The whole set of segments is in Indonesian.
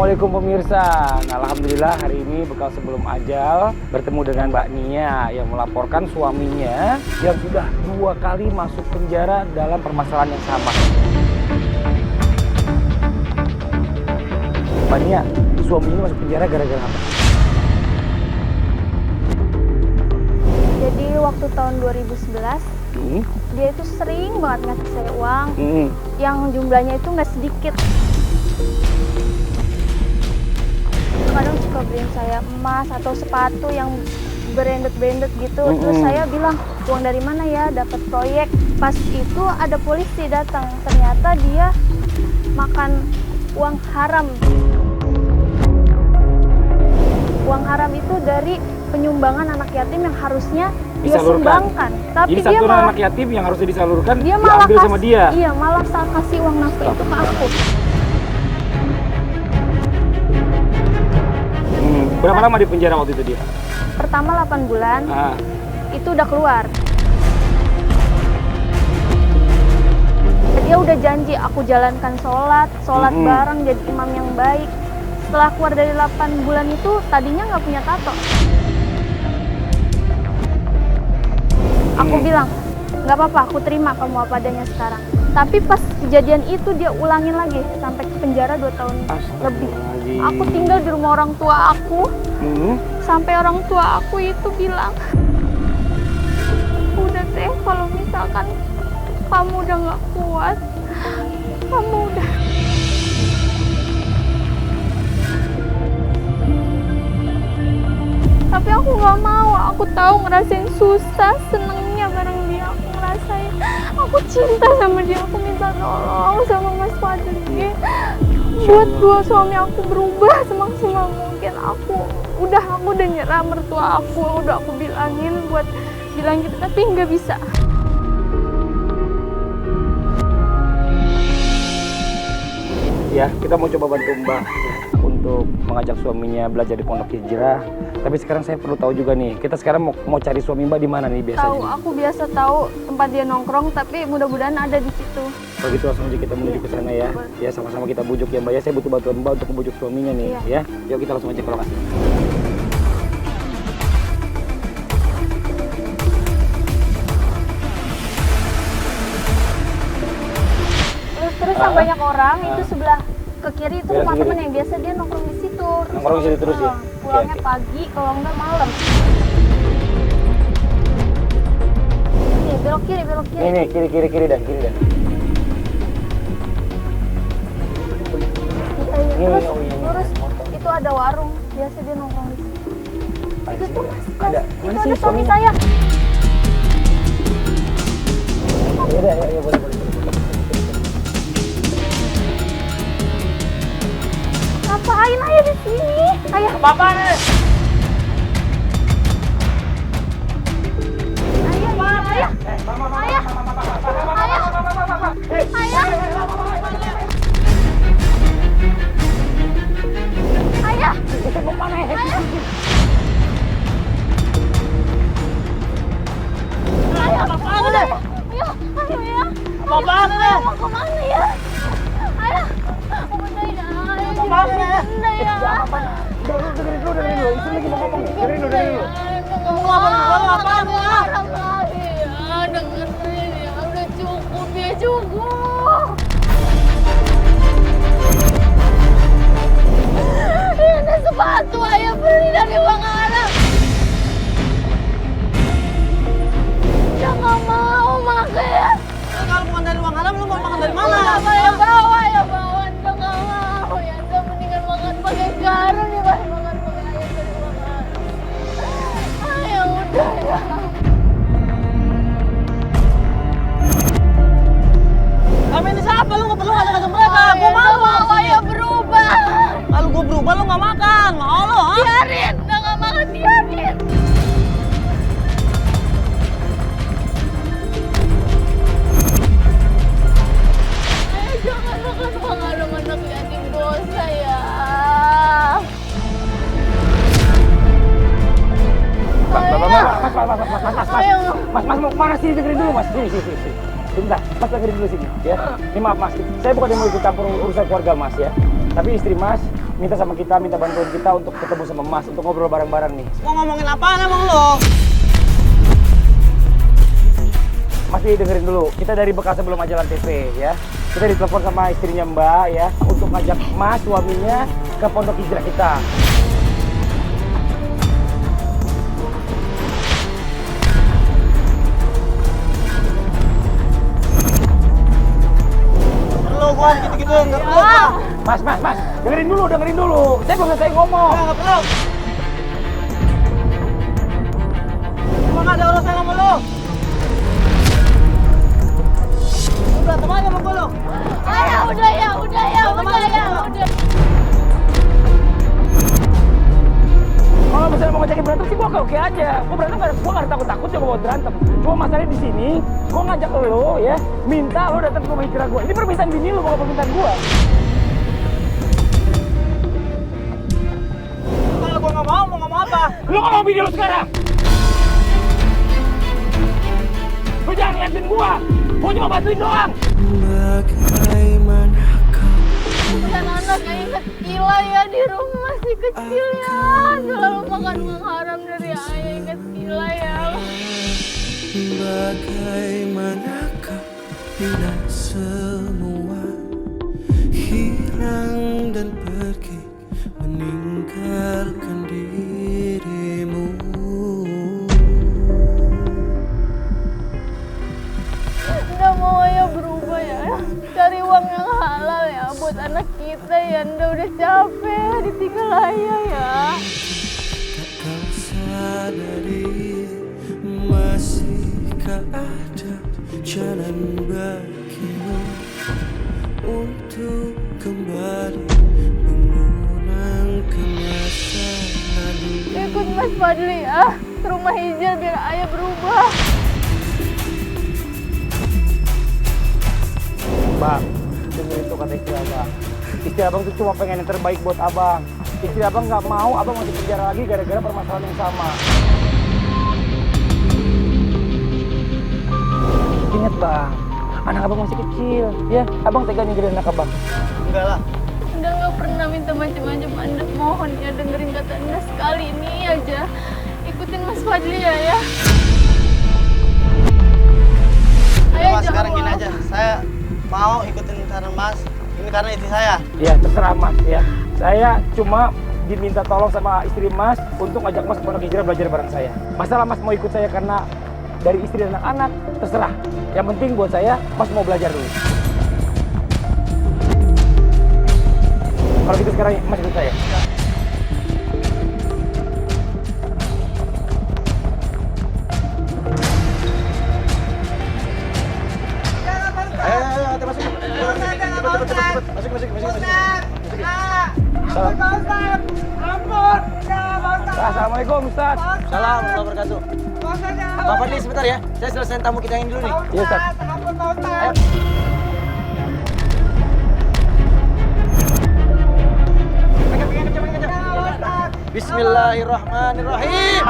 Assalamualaikum pemirsa. Nah, alhamdulillah hari ini bekal sebelum ajal bertemu dengan Mbak Nia yang melaporkan suaminya yang sudah 2 kali masuk penjara dalam permasalahan yang sama. Mbak Nia, suaminya masuk penjara gara-gara apa? Jadi waktu tahun 2011 dia itu sering banget ngasih saya uang yang jumlahnya itu nggak sedikit. Kadang suka beliin saya emas atau sepatu yang branded gitu. Terus saya bilang, uang dari mana ya? Dapat proyek. Pas itu ada polisi datang. Ternyata dia makan uang haram. Uang haram itu dari penyumbangan anak yatim yang harusnya dia sumbangkan. Tapi jadi dia malah, malah anak yatim yang harusnya disalurkan dia malah diambil sama dia. Iya, malah kasih uang nafkah itu ke aku. Berapa lama di penjara waktu itu dia? Pertama 8 bulan, itu udah keluar. Dia udah janji aku jalankan sholat bareng, jadi imam yang baik. Setelah keluar dari 8 bulan itu, tadinya nggak punya tato. Aku bilang, nggak apa-apa, aku terima kamu apa adanya sekarang. Tapi pas kejadian itu dia ulangin lagi, sampai ke penjara 2 tahun lebih. Aku tinggal di rumah orang tua aku, sampai orang tua aku itu bilang, udah teh kalau misalkan kamu udah nggak kuat, kamu udah. Tapi aku nggak mau, aku tahu ngerasain susah, senengnya bareng dia, aku ngerasain. Aku cinta sama dia, aku minta tolong sama Mas Fadli. Buat dua suami aku berubah semaksimal mungkin. Aku udah nyerah mertua aku, udah aku bilangin buat bilang gitu, tapi nggak bisa. Ya, kita mau coba bantu Mbak untuk mengajak suaminya belajar di Pondok Hijrah. Tapi sekarang saya perlu tahu juga nih, kita sekarang mau cari suami Mbak di mana nih biasanya? Tahu, aku biasa tahu tempat dia nongkrong, tapi mudah-mudahan ada di situ. Kalau gitu langsung aja kita menuju ke sana ya. Ya, sama-sama kita bujuk ya Mbak ya. Saya butuh bantuan Mbak untuk membujuk suaminya nih ya. Yuk kita langsung aja ke lokasi. Terus banyak orang itu sebelah ke kiri itu rumah temen yang biasa dia nongkrong di situ. Nongkrong di situ terus ya? Pulangnya pagi, kalau enggak malam. Nih, belok kiri. Ini kiri dan. Terus itu ada warung, biasa dia nongkrong di situ. Itu tuh ada. Itu ada suami saya. Ya boleh. Ngapain ayah di sini? Ayah. Apa-apaan nih? Ayah. Apaan nih? Mau kemana ya? Ayah. Benda ya. Dengerin dulu. Istri lagi mau ngomong. Dengerin dulu. Apaan lagi ya? Dengerin ya. Udah cukup ya, cukup. Ini sepatu ayah beli dari uang haram. Dia nggak mau makan ya. Kalau bukan dari uang haram, lu mau makan dari mana? Ya bawa. Dia nggak mau ya. Dia mendingan makan pakai garam nih, makan pakai ayam dari uang haram. Ayah udah ya. Kami ini siapa? Lu nggak perlu ngajak mereka. Gue mau. Ayah berubah. Kalau gue berubah, lu nggak makan. Mau lo? Biarin, nggak makan, biarin. Ayah jangan makan uang haram anak yatim dosa ya. Mas mau kemana sih? Dengerin dulu Mas. Sini. Sebentar, Mas dengerin dulu sini ya. Ini maaf Mas, saya bukan yang mau ikut campur urusan keluarga Mas ya. Tapi istri Mas minta sama kita, minta bantuan kita untuk ketemu sama Mas, untuk ngobrol bareng-bareng nih. Mau ngomongin apaan emang lo? Mas dengerin dulu, kita dari bekas sebelum Majalah TV ya. Kita ditelepon sama istrinya Mbak ya, untuk ngajak Mas suaminya ke pondok hijrah kita. Perlu gua gitu-gitu, nggak perlu. Mas, dengerin dulu. Saya belum selesai ngomong. Nggak perlu. Emang nggak ada urusan sama lo? Berantem aja sama gue lo. Udah ya. Kalau misalnya mau ngajakin berantem sih gua oke aja. Gua berantem gua nggak takut coba buat berantem. Cuma masalahnya di sini, gua ngajak lo ya, minta lo datang ke rumah hijrah gua. Ini permintaan bini lo, bukan permintaan gua. Kalau gue nggak mau ngomong apa? Lo nggak mau bini lo sekarang? Lo jangan liatin gua. Gua cuma bantuin doang. Dan anak yang inget gila ya di rumah masih kecil ya. Selalu makan uang haram dari ayah, inget gila ya. Bagaimanakah bila semua hilang dan pergi meninggalkan dirimu? Nggak mau ayah berubah ya. Cari uang yang halal ya buat anak kita ya. Nggak udah capek ditinggal ayah ya. Tak kau sadari masihkah ada jalan bagimu untuk kembali mengulangkan masa lalu. Ikut Mas Fadli ya ke rumah hijrah biar ayah berubah. Bang, dengerin tuh kata istri abang. Istri abang tuh cuma pengen yang terbaik buat abang. Istri abang nggak mau abang masuk penjara lagi gara-gara permasalahan yang sama. Ingat bang, anak abang masih kecil, ya. Abang tega ninggalin anak abang. Enggak lah. Anda nggak pernah minta macam-macam. Anda mohon ya dengerin kata Anda sekali ini aja. Ikutin Mas Fadli ya. Ayo Mas, sekarang jawab. gini aja. Saya mau ikutin saran Mas. Ini karena istri saya. Ya terserah mas ya. Saya cuma diminta tolong sama istri mas untuk ngajak mas ke pondok hijrah belajar bareng saya. Masalah mas mau ikut saya karena dari istri dan anak-anak, terserah. Yang penting buat saya, mas mau belajar dulu. Kalau gitu sekarang mas ikut saya. Ayo, masuk. Assalamualaikum Ustaz. Salam warahmatullahi wabarakatuh. Pak Fadli sebentar ya. Saya selesaiin tamu kita yang ini dulu nih. Iya Ustaz. Ayo. Bismillahirrahmanirrahim.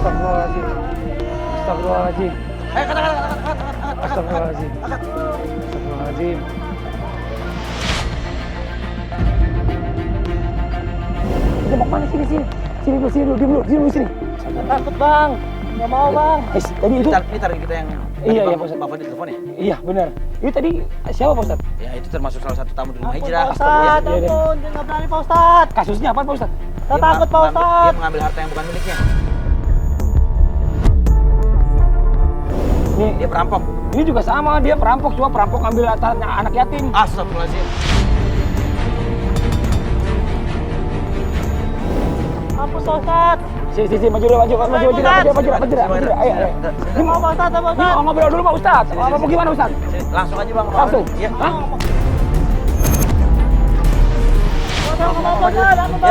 Astagfirullahaladzim. Astagfirullahaladzim. Ayo kata. Astagfirullahaladzim. Astagfirullahaladzim. Kita mau kemana sini? Sini dulu, diam dulu sini. Takut bang. Nggak mau bang. Tadi itu. Ini tarik kita yang. Iya, Bang, Pak Ustadz. Pak Fadli telepon ya? Iya benar. Itu tadi siapa Pak Ustadz? Ya itu termasuk salah satu tamu di rumah hijrah. Pak Ustadz, Iya, ampun. dia nggak berani Pak Ustadz. Kasusnya apa Pak Ustadz? Saya takut Pak Ustadz. Dia mengambil harta yang bukan miliknya. Dia perampok. Ini juga sama, dia perampok, cuma perampok ngambil hartanya anak yatim. Astagfirullahaladzim. Mampus Pak Ustadz. Si, maju. Ayo. Ini mau Pak Ustadz, Pak Ini Ustadz. mau ngobrol dulu Pak Ustadz. Mau gimana Ustadz? Langsung aja bang. Langsung? Iya. Hah?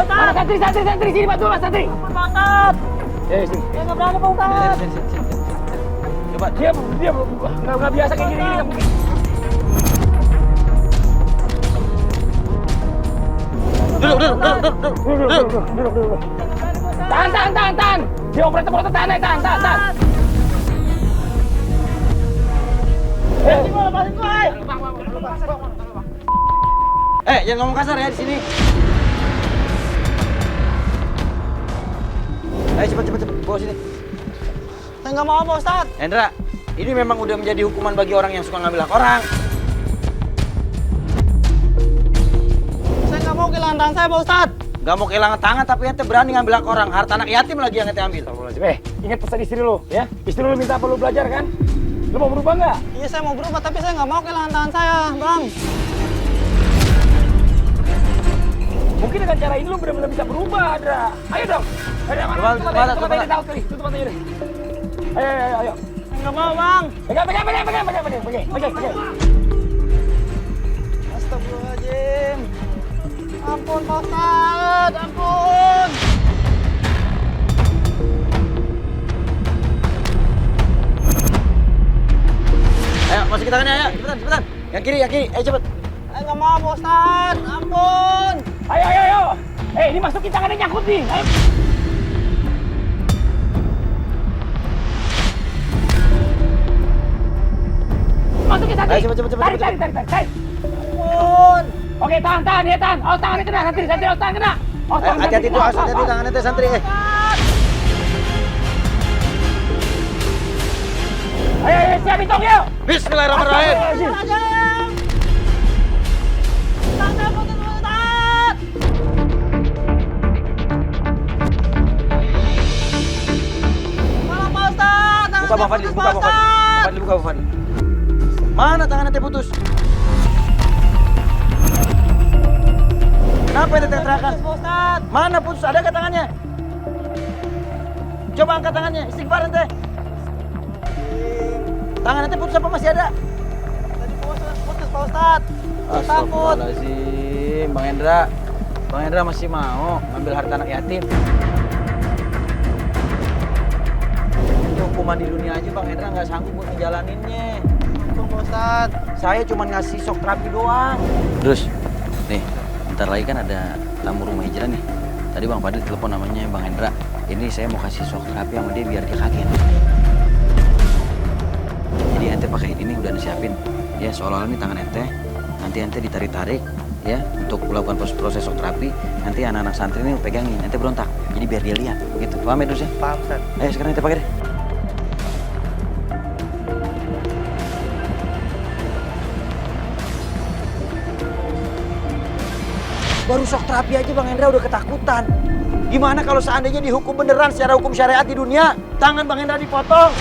Mana santri, sini bantu Mas santri. Pak Ustadz. Ya, sini. Dia nggak berani Pak Ustadz. Sini. Coba dia nggak biasa kayak gini nggak mungkin. Duduk. Tahan. Dia operator tahan. lepasin gua, jangan ngomong kasar ya di sini. Cepet, bawa sini. Saya nggak mau Pak Ustadz. Hendra, ini memang udah menjadi hukuman bagi orang yang suka ngambil hak orang. Saya nggak mau kehilangan tangan saya Pak Ustadz. Gak mau kehilangan tangan tapi ente berani ngambil hak orang. Harta anak yatim lagi yang ente ambil. Ingat pesan istri lu ya. Istri lu minta apa lu belajar kan? Lu mau berubah nggak? Iya saya mau berubah tapi saya nggak mau kehilangan tangan saya, Bang. Mungkin dengan cara ini lu benar-benar bisa berubah, Adra. Ayo dong. Ayo, Coba, tutup mata ini. Tutup mata ini. Ayo. Nggak mau Bang. Pegang. Astagfirullahaladzim. Ampun Pak Ustadz, ampun. Ayo, masukin tangannya, ayo. Cepetan. Yang kiri. Ayo cepet. Saya nggak mau Pak Ustadz, ampun. Ayo. Ini masukin tangannya nyangkut nih. Ayo. Masukin santri. Ayo, cepet. Tarik. Ampun. Oke, tahan. Oh, tangannya kena. Santri, oh, tangan kena. Oh, Ayo, hati-hati tuh, hati-hati tangannya teh santri. Ayo, siap hitung yuk. Bismillahirrahmanirrahim. Tangan saya putus Pak Ustadz. Tolong Pak Ustadz, tangan Buka saya Bang Fadli, putus buka Pak Bang Fadli. Ustadz. Buka Bang Fadli. Mana tangannya teh putus? Kenapa ente teriakan? Putus Pak Ustadz. Mana putus? Ada nggak tangannya? Coba angkat tangannya, istighfar ente. Tangan ente putus apa masih ada? Tadi putus Pak Ustadz. Saya takut. Astagfirullahaladzim, Bang Hendra masih mau ngambil harta anak yatim. Ini hukuman di dunia aja Bang Hendra nggak sanggup buat ngejalaninnya. Ampun Pak Ustadz. Saya cuma ngasih shock terapi doang. Terus, nih, bentar lagi kan ada tamu rumah hijrah nih. Tadi Bang Fadil telepon namanya Bang Hendra. Ini saya mau kasih shock terapi sama dia biar dia kaget. Jadi ente pakai ini udah disiapin. Ya seolah-olah nih tangan ente. Nanti ente ditarik-tarik ya untuk melakukan proses shock terapi. Nanti anak-anak santri ini pegangin, ente berontak. Jadi biar dia lihat. Begitu. Paham ya terus ya? Paham Ustadz. Ayo sekarang ente pakai deh. Baru shock terapi aja Bang Hendra udah ketakutan. Gimana kalau seandainya dihukum beneran secara hukum syariat di dunia? Tangan Bang Hendra dipotong.